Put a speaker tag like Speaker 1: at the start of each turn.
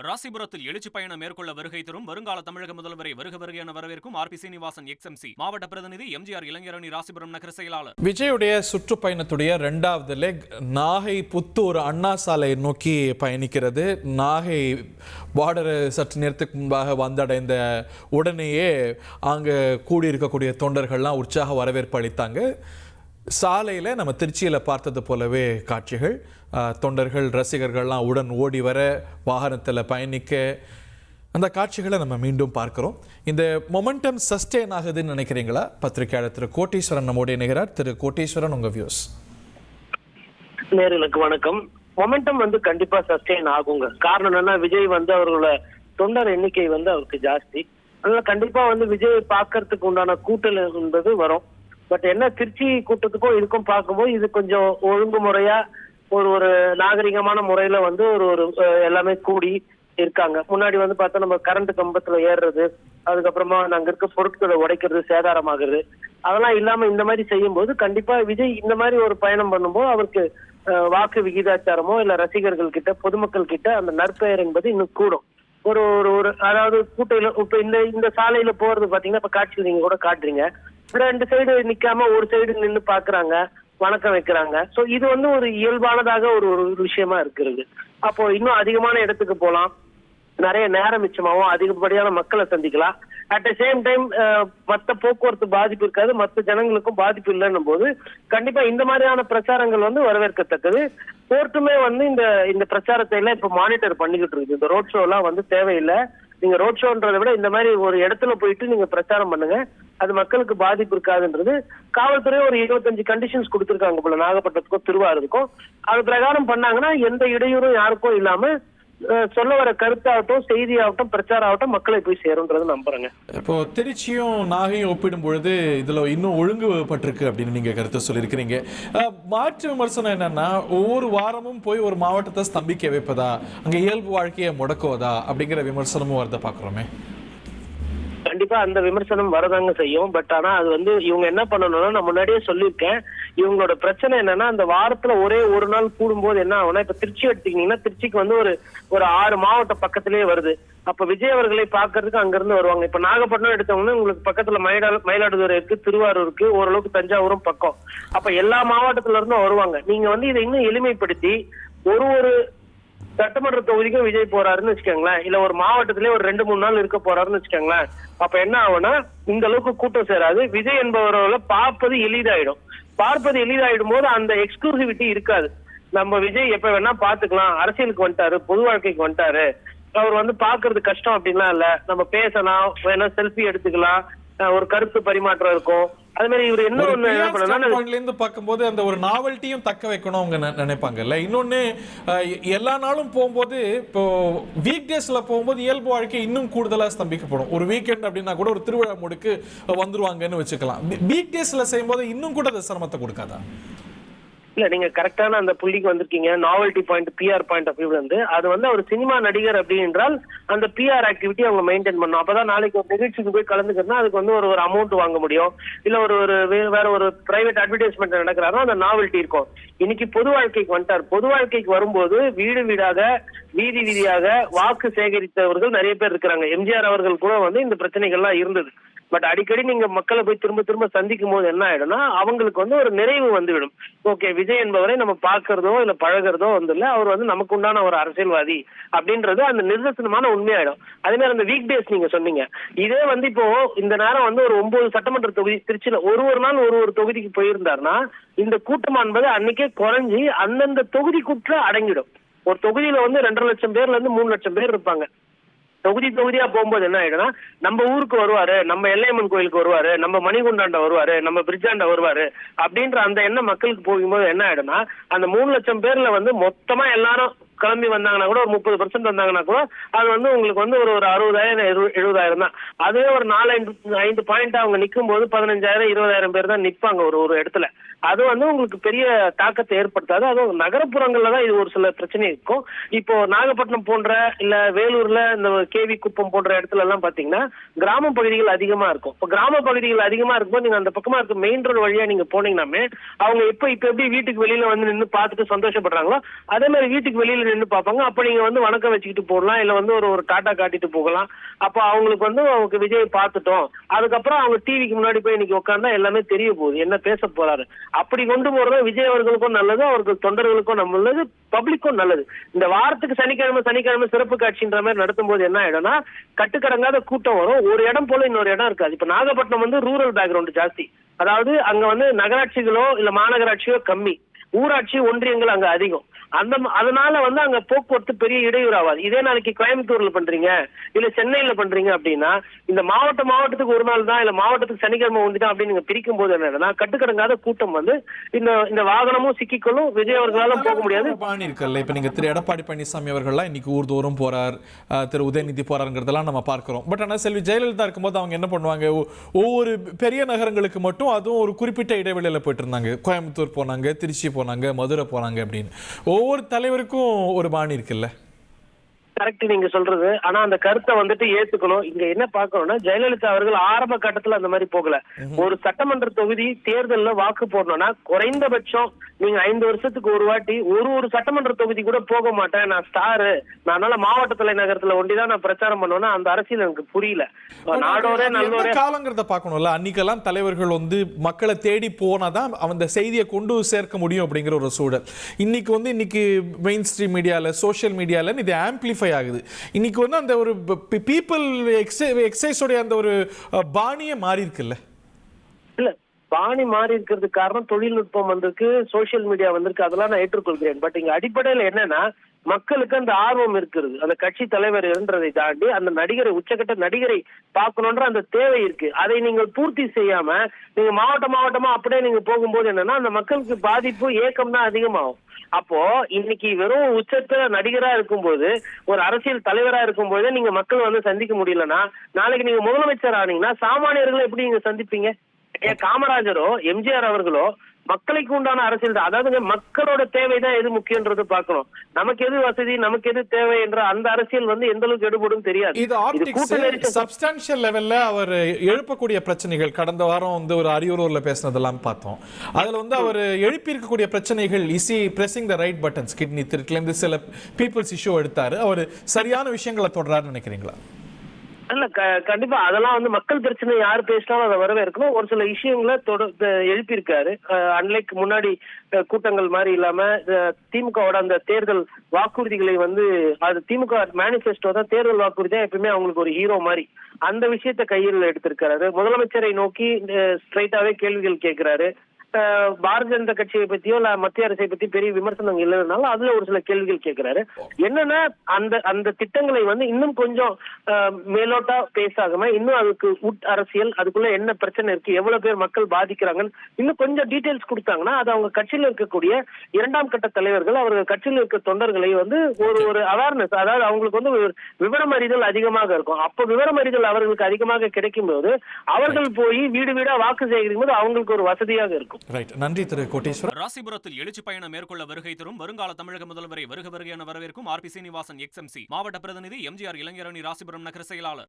Speaker 1: ராசிபுரத்தில் எழுச்சி பயணம் மேற்கொள்ள வருகை தரும் வருங்கால தமிழக முதல்வரை வருக என வரவேற்கும் ஆர் பி சீனிவாசன் எக்ஸ்எம்சி மாவட்ட பிரதிநிதி எம்ஜிஆர் இளைஞரணி ராசிபுரம் நகர செயலாளர்.
Speaker 2: விஜயுடைய சுற்றுப்பயணத்துடைய 2வது லெக் நாகை புத்தூர் அண்ணா சாலை நோக்கி பயணிக்கிறது. நாகை பார்டர் சற்று நேரத்துக்கு முன்பாக வந்தடைந்த உடனேயே அங்கே கூடியிருக்கக்கூடிய தொண்டர்கள்லாம் உற்சாக வரவேற்பு அளித்தாங்க. சாலையில் நம்ம திருச்சியில் பார்த்தது போலவே காட்சிகள், தொண்டர்கள் ரசிகர்கள்லாம் உடன் ஓடி வர, வாகனத்தில் பயணிக்க, அந்த காட்சிகளை நம்ம மீண்டும் பார்க்கிறோம். இந்த மொமெண்டம் சஸ்டெயின் ஆகுதுன்னு நினைக்கிறீங்களா? பத்திரிகையாளர் திரு கோட்டீஸ்வரன் நம்மோட இணைகிறார். திரு கோட்டீஸ்வரன், உங்க வியூஸ்.
Speaker 3: நேர்களுக்கு வணக்கம். மொமெண்டம் கண்டிப்பா சஸ்டெயின் ஆகுங்க. காரணம் என்னன்னா, விஜய் அவர்களோட தொண்டர் எண்ணிக்கை அவருக்கு ஜாஸ்தி. அதனால கண்டிப்பா விஜய் பார்க்கறதுக்கு உண்டான கூட்டல் என்பது வரும். பட் என்ன, திருச்சி கூட்டத்துக்கும் இதுக்கும் பார்க்கும்போது இது கொஞ்சம் ஒழுங்குமுறையா ஒரு நாகரிகமான முறையில ஒரு எல்லாமே கூடி இருக்காங்க. முன்னாடி பார்த்தா நம்ம கரண்ட் கம்பத்துல ஏறுறது, அதுக்கப்புறமா அங்க இருக்க பொருட்களை உடைக்கிறது, சேதாரமாகிறது, அதெல்லாம் இல்லாம இந்த மாதிரி செய்யும் போது கண்டிப்பா விஜய் இந்த மாதிரி ஒரு பயணம் பண்ணும்போது அவருக்கு வாக்கு விகிதாச்சாரமோ இல்ல ரசிகர்கள் கிட்ட, பொதுமக்கள் கிட்ட அந்த நற்பெயர் என்பது இன்னும் கூடும். ஒரு ஒரு அதாவது கூட்டையில இப்ப இந்த சாலையில போறது பாத்தீங்கன்னா, இப்ப காட்சியில் நீங்க கூட காட்டுறீங்க, 2 சைடு நிக்காம ஒரு சைடு நின்று பாக்குறாங்க, வணக்கம் வைக்கிறாங்க. சோ இது ஒரு இயல்பானதாக ஒரு விஷயமா இருக்கிறது. அப்போ இன்னும் அதிகமான இடத்துக்கு போலாம், நிறைய நேரம் மிச்சமாவும், அதிகப்படியான மக்களை சந்திக்கலாம். அட் த சேம் டைம் மற்ற போக்குவரத்து பாதிப்பு இருக்காது, மற்ற ஜனங்களுக்கும் பாதிப்பு இல்லைன்னும் போது கண்டிப்பா இந்த மாதிரியான பிரச்சாரங்கள் வரவேற்கத்தக்கது. கோர்ட்டுமே இந்த பிரச்சாரத்தை எல்லாம் இப்ப மானிட்டர் பண்ணிக்கிட்டு இருக்கு. இந்த ரோட் ஷோ எல்லாம் தேவையில்லை. நீங்க ரோட் ஷோன்றதை விட இந்த மாதிரி ஒரு இடத்துல போயிட்டு நீங்க பிரச்சாரம் பண்ணுங்க, அது மக்களுக்கு பாதிப்பு இருக்காதுன்றது காவல்துறை ஒரு 25 கண்டிஷன்ஸ் கொடுத்திருக்காங்க போல, நாகப்பட்டினத்துக்கும் திருவாரூருக்கும். அது பிரகாரம் பண்ணாங்கன்னா எந்த இடையூறும் யாருக்கும் இல்லாம சொல்ல வர கருத்தாகட்டும், செய்தியாகட்டும், பிரச்சாரம் ஆகட்டும் மக்களை போய் சேரும்ன்றது நம்புறேங்க.
Speaker 2: இப்போ திருச்சியும் நாகையும் ஒப்பிடும் பொழுது இதுல இன்னும் ஒழுங்குபட்டிருக்கு அப்படின்னு நீங்க கருத்து சொல்லியிருக்கிறீங்க. மாற்று விமர்சனம் என்னன்னா, ஒவ்வொரு வாரமும் போய் ஒரு மாவட்டத்தை ஸ்தம்பிக்க வைப்பதா, அங்க இயல்பு வாழ்க்கையை முடக்குவதா அப்படிங்கிற விமர்சனமும் வரத பாக்குறோமே.
Speaker 3: கண்டிப்பா அந்த விமர்சனம் வரதாங்க செய்யும். பட் ஆனா அது இவங்க என்ன பண்ணணும்னா, நான் முன்னாடியே சொல்லியிருக்கேன், இவங்களோட பிரச்சனை என்னன்னா, அந்த வாரத்துல ஒரே ஒரு நாள் கூடும்போது என்ன ஆகும்னா, இப்ப திருச்சி எடுத்துக்கிட்டீங்கன்னா, திருச்சிக்கு ஒரு 6 மாவட்டம் பக்கத்திலேயே வருது. அப்ப விஜய் அவர்களை பாக்குறதுக்கு அங்க இருந்து வருவாங்க. இப்ப நாகப்பட்டினம் எடுத்தவங்கன்னா உங்களுக்கு பக்கத்துல மயிலாடுதுறை இருக்கு, திருவாரூர் இருக்கு, ஓரளவுக்கு தஞ்சாவூரும் பக்கம். அப்ப எல்லா மாவட்டத்துல இருந்தும் வருவாங்க. நீங்க இதை இன்னும் எளிமைப்படுத்தி ஒரு சட்டமன்ற தொகுதிக்கும் விஜய் போறாருன்னு வச்சுக்கோங்களேன், இல்ல ஒரு மாவட்டத்திலே ஒரு 2-3 நாள் இருக்க போறாருன்னு வச்சுக்கோங்களேன், அப்ப என்ன ஆகும்னா இந்த அளவுக்கு கூட்டம் சேராது. விஜய் என்பவர்களை பார்ப்பது எளிதாயிடும் போது அந்த எக்ஸ்க்ளூசிவிட்டி இருக்காது. நம்ம விஜய் எப்ப வேணா பாத்துக்கலாம், அரசியலுக்கு வந்துட்டாரு, பொது வாழ்க்கைக்கு வந்துட்டாரு, அவர் பாக்குறது கஷ்டம் அப்படின்லாம் இல்ல, நம்ம பேசலாம், வேணா செல்ஃபி எடுத்துக்கலாம், ஒரு கருத்து பரிமாற்றம் இருக்கும். அது மாதிரி இவர்
Speaker 2: என்ன பார்க்கும்போது அந்த ஒரு நாவல்ட்டியும் தக்க வைக்கணும் அவங்க நினைப்பாங்கல்ல. இன்னொன்னு, எல்லா நாளும் போகும்போது, இப்போ வீக் டேஸ்ல போகும்போது இயல்பு வாழ்க்கை இன்னும் கூடுதலா ஸ்தம்பிக்கப்படும். ஒரு வீக்கெண்ட் அப்படின்னா கூட ஒரு திருவிழா முடுக்கு வந்துருவாங்கன்னு வச்சுக்கலாம். வீக் டேஸ்ல செய்யும்போது இன்னும் கூட அது சிரமத்தை கொடுக்காதா?
Speaker 3: இல்ல, நீங்க கரெக்டான அந்த புள்ளிக்கு வந்திருக்கீங்க. Novelty point, PR point of view அது ஒரு சினிமா நடிகர் அப்படி என்றால் அந்த பிஆர் ஆக்டிவிட்டி அவங்க மெயின்டைன் பண்ணும். அப்பதான் நாளைக்கு ஒரு நிகழ்ச்சிக்கு போய் கலந்துக்கிறதுனா அதுக்கு ஒரு அமௌண்ட் வாங்க முடியும். இல்ல வேற ஒரு பிரைவேட் அட்வர்டைஸ்மெண்ட் நடக்கிறாரோ அந்த நாவல்டி இருக்கும். இன்னைக்கு பொது வாழ்க்கைக்கு வந்துட்டார். பொது வாழ்க்கைக்கு வரும்போது வீடு வீடாக, வீதி வீதியாக வாக்கு சேகரித்தவர்கள் நிறைய பேர் இருக்கிறாங்க. எம்ஜிஆர் அவர்கள் கூட இந்த பிரச்சனைகள்லாம் இருந்தது. பட் அடிக்கடி நீங்க மக்களை போய் திரும்ப சந்திக்கும் போது என்ன ஆயிடும்னா, அவங்களுக்கு ஒரு நிறைவு வந்துவிடும். ஓகே, விஜய் என்பவரை நம்ம பாக்குறதோ இல்ல பழகிறதோ இல்ல, அவர் நமக்கு உண்டான ஒரு அரசியல்வாதி அப்படின்றது அந்த நிதர்சனமான உண்மையாயிடும். அதே மாதிரி அந்த வீக் டேஸ் நீங்க சொன்னீங்க, இதே இப்போ இந்த நேரம் ஒரு 9 சட்டமன்ற தொகுதி திருச்சியில ஒரு நாள் ஒரு தொகுதிக்கு போயிருந்தாருன்னா இந்த கூட்டம் என்பது அன்னைக்கே குறைஞ்சி அந்தந்த தொகுதிக்குள்ள அடங்கிடும். ஒரு தொகுதியில 2.5 லட்சம் பேர்ல இருந்து 3 லட்சம் பேர் இருப்பாங்க. தொகுதியா போகும்போது என்ன ஆயிடும்னா, நம்ம ஊருக்கு வருவாரு, நம்ம எல்லையம்மன் கோயிலுக்கு வருவாரு, நம்ம மணிகுண்டாண்ட வருவாரு, நம்ம பிரிட்ஜாண்ட வருவாரு அப்படின்ற அந்த எண்ணம் மக்களுக்கு போகும்போது என்ன ஆயிடும்னா, அந்த 3 லட்சம் பேர்ல மொத்தமா எல்லாரும் கிளம்பி வந்தாங்கன்னா கூட ஒரு 30% வந்தாங்கன்னா கூட அது உங்களுக்கு ஒரு 60,000 70,000 தான். அதுவே ஒரு 4-5 பாயிண்ட் அவங்க நிற்கும் போது 15,000 20,000 பேர் தான் நிற்பாங்க ஒரு இடத்துல. அது வந்து உங்களுக்கு பெரிய தாக்கத்தை ஏற்படுத்தாது. அதுவும் நகரப்புறங்கள்ல தான் இது ஒரு சில பிரச்சனை இருக்கும். இப்போ நாகப்பட்டினம் போன்ற இல்ல வேலூர்ல இந்த கேவி குப்பம் போன்ற இடத்துல எல்லாம் பாத்தீங்கன்னா கிராம பகுதிகள் அதிகமா இருக்கும். இப்போ கிராம பகுதிகள் அதிகமா இருக்கும்போது நீங்க அந்த பக்கமா இருக்க மெயின் ரோடு வழியா நீங்க போனீங்கன்னாமே அவங்க இப்ப எப்படி வீட்டுக்கு வெளியில வந்து நின்று பார்த்துட்டு சந்தோஷப்படுறாங்களோ அதே மாதிரி வீட்டுக்கு வெளியில நின்று பார்ப்பாங்க. அப்ப நீங்க வந்து வணக்கம் வச்சுக்கிட்டு போடலாம், இல்ல வந்து ஒரு டாட்டா காட்டிட்டு போகலாம். அப்போ அவங்களுக்கு வந்து அவங்க விஜய் பார்த்துட்டோம், அதுக்கப்புறம் அவங்க டிவிக்கு முன்னாடி போய் இன்னைக்கு உட்கார்ந்தா எல்லாமே தெரிய போகுது என்ன பேச போறாரு. அப்படி கொண்டு போறது விஜய் அவர்களுக்கும் நல்லது, அவர்கள் தொண்டர்களுக்கும் நல்லது, பப்ளிக்கும் நல்லது. இந்த வாரத்துக்கு சனிக்கிழமை சிறப்பு காட்சின்ற மாதிரி நடத்தும் போது என்ன ஆயிடும்னா கட்டுக்கடங்காத கூட்டம் வரும். ஒரு இடம் போல இன்னொரு இடம் இருக்காது. இப்ப நாகப்பட்டினம் வந்து ரூரல் பேக்ரவுண்ட் ஜாஸ்தி, அதாவது அங்க வந்து நகராட்சிகளோ இல்ல மாநகராட்சியோ கம்மி, ஊராட்சி ஒன்றியங்கள் அங்க அதிகம். அதனால வந்து அங்க போக்குவரத்து பெரிய இடையூறு ஆகாது. இதே நாளைக்கு கோயம்புத்தூர்ல பண்றீங்க இல்ல சென்னையில பண்றீங்க அப்படின்னா இந்த மாவட்டத்துக்கு ஒரு நாள் தான் இல்ல மாவட்டத்துக்கு சனிக்கிழமை ஒன்று தான் அப்படின்னு நீங்க பிரிக்கும் போது என்னன்னா கட்டுக்கடங்காத கூட்டம் வந்து இந்த வாகனமும் சிக்கிக்கொள்ளும், விஜய் அவர்களால போக முடியாது.
Speaker 2: பாணி இருக்குல்ல, இப்ப நீங்க திரு எடப்பாடி பழனிசாமி அவர்கள்லாம் இன்னைக்கு ஊர்தோறும் போறார், திரு உதயநிதி போறாருங்கிறதெல்லாம் நம்ம பார்க்கிறோம். பட் ஆனா செல்வி ஜெயலலிதா இருக்கும்போது அவங்க என்ன பண்ணுவாங்க, ஒவ்வொரு பெரிய நகரங்களுக்கு மட்டும் அதுவும் ஒரு குறிப்பிட்ட இடைவெளியில போயிட்டு இருந்தாங்க. கோயம்புத்தூர் போனாங்க, திருச்சி போனாங்க, மதுரை போனாங்க அப்படின்னு. ஒவ்வொரு தலைவருக்கும் ஒரு பாணி இருக்குல்ல.
Speaker 3: கரெக்ட் நீங்க சொல்றது. ஆனா அந்த கருத்தை வந்துட்டு ஏத்துக்கணும். இங்க என்ன பாக்கணும்னா ஜெயலலிதா அவர்கள் ஆரம்ப கட்டத்துல அந்த மாதிரி போகல. ஒரு சட்டமன்ற தொகுதி தேர்தல்ல வாக்கு போடணும்னா குறைந்தபட்சம் நீங்க 5 வருஷத்துக்கு ஒரு வாட்டி ஒரு சட்டமன்ற தொகுதி கூட போக மாட்டேன், நான் ஸ்டாரு, அதனால மாவட்ட தலைநகரத்துல ஒண்டிதான் நான் பிரச்சாரம் பண்ணுவேன்னா அந்த அரசியல் எனக்கு புரியல. நாடோரே நல்லோரே
Speaker 2: காலங்கிறத பாக்கணும்ல. அன்னைக்கெல்லாம் தலைவர்கள் வந்து மக்களை தேடி போனாதான் அந்த செய்தியை கொண்டு சேர்க்க முடியும் அப்படிங்கிற ஒரு சூழல். இன்னைக்கு மெயின் ஸ்ட்ரீம் மீடியால சோசியல் மீடியால இது ஆம்பிளிஃபை ஆகுது. இன்னைக்கு வந்து அந்த ஒரு பீப்புள் எக்ஸைஸோட அந்த ஒரு பாணியே மாறி இருக்குல்ல.
Speaker 3: இல்ல பாணி மாறி இருக்கிறதுக்கு காரணம் தொழில்நுட்பம் வந்திருக்கு, சோசியல் மீடியா வந்திருக்கு, அதெல்லாம் நான் ஏற்றுக்கொள்கிறேன். பட் இங்க அடிப்படையில என்னன்னா மக்களுக்கு அந்த ஆர்வம் இருக்கிறது, அந்த கட்சி தலைவர் என்றதை தாண்டி அந்த நடிகரை உச்சகட்ட நடிகரை பார்க்கணுன்ற அந்த தேவை இருக்கு. அதை நீங்கள் பூர்த்தி செய்யாம நீங்க மாவட்டமா அப்படியே நீங்க போகும்போது என்னன்னா அந்த மக்களுக்கு பாதிப்பு ஏக்கம் தான் அதிகமாகும். அப்போ இன்னைக்கு வெறும் உச்சத்துல நடிகரா இருக்கும்போது ஒரு அரசியல் தலைவரா இருக்கும்போது நீங்க மக்கள் வந்து சந்திக்க முடியலன்னா நாளைக்கு நீங்க முதலமைச்சர் ஆனீங்கன்னா சாமானியர்களை எப்படி நீங்க சந்திப்பீங்க? காமராஜரோ எம்ஜிஆர் அவர்களோ மக்களுக்கு உண்டான அரசியல் தான், அதாவது மக்களோட தேவைதான் எது முக்கியன்றது பார்க்கணும். நமக்கு எது வசதி, நமக்கு எது தேவை என்ற அந்த அரசியல் வந்து எந்த அளவுக்கு எடுபடும் தெரியாது.
Speaker 2: இது சப்ஸ்டான்ஷியல் லெவல்ல அவர் எழுப்பக்கூடிய பிரச்சனைகள் கடந்த வாரம் வந்து ஒரு அரியூர்ல பேசினதெல்லாம் பார்த்தோம். அதுல வந்து அவர் எழுப்பி இருக்கக்கூடிய பிரச்சனைகள் easy pressing the right buttons, kidney திருட்டுல இருந்து சில பீப்புள்ஸ் இஷ்யூ எடுத்தாரு. அவர் சரியான விஷயங்களை தொடராருன்னு நினைக்கிறீங்களா?
Speaker 3: இல்ல கண்டிப்பா அதெல்லாம் வந்து மக்கள் பிரச்சனை யார் பேசினாலும் அதை வரவேற்கணும். ஒரு சில விஷயங்களை எழுப்பியிருக்காரு. அன்லைக் முன்னாடி கூட்டங்கள் மாதிரி இல்லாம திமுகவோட அந்த தேர்தல் வாக்குறுதிகளை வந்து அது திமுக மேனிபெஸ்டோ தான் தேர்தல் வாக்குறுதி தான் எப்பவுமே அவங்களுக்கு ஒரு ஹீரோ மாதிரி அந்த விஷயத்த கையில் எடுத்திருக்காரு. முதலமைச்சரை நோக்கி ஸ்ட்ரைட்டாவே கேள்விகள் கேட்கிறாரு. பாரதிய ஜனதா கட்சியை பத்தியோ இல்ல மத்திய அரசை பத்தி பெரிய விமர்சனம் இல்லைனாலும் அதுல ஒரு சில கேள்விகள் கேட்கிறாரு. என்னன்னா அந்த திட்டங்களை வந்து இன்னும் கொஞ்சம் மேலோட்டா பேசாம இன்னும் அதுக்கு அரசியல் அதுக்குள்ள என்ன பிரச்சனை இருக்கு, எவ்வளவு பேர் மக்கள் பாதிக்கிறாங்கன்னு இன்னும் கொஞ்சம் டீடைல்ஸ் கொடுத்தாங்கன்னா அது அவங்க கட்சியில இருக்கக்கூடிய 2ஆம் கட்ட தலைவர்கள் அவர்கள் கட்சியில் இருக்க தொண்டர்களை வந்து ஒரு அவேர்னஸ், அதாவது அவங்களுக்கு வந்து விவரம் அறிதல் அதிகமாக இருக்கும். அப்போ விவரம் அறிதல் அவர்களுக்கு அதிகமாக கிடைக்கும் போது அவர்கள் போய் வீடு வீடா வாக்கு சேகரிக்கும் போது அவங்களுக்கு ஒரு வசதியாக இருக்கும்.
Speaker 2: நன்றி திரு கோட்டீஸ்வரன்.
Speaker 1: ராசிபுரத்தில் எழுச்சி பயணம் மேற்கொள்ள வருகை தரும் வருங்கால தமிழக முதல்வரை வருக என வரவேற்கும் ஆர்பி சீனிவாசன் XMC மாவட்ட பிரதிநிதி MGR இளைஞரணி ராசிபுரம் நகர செயலாளர்.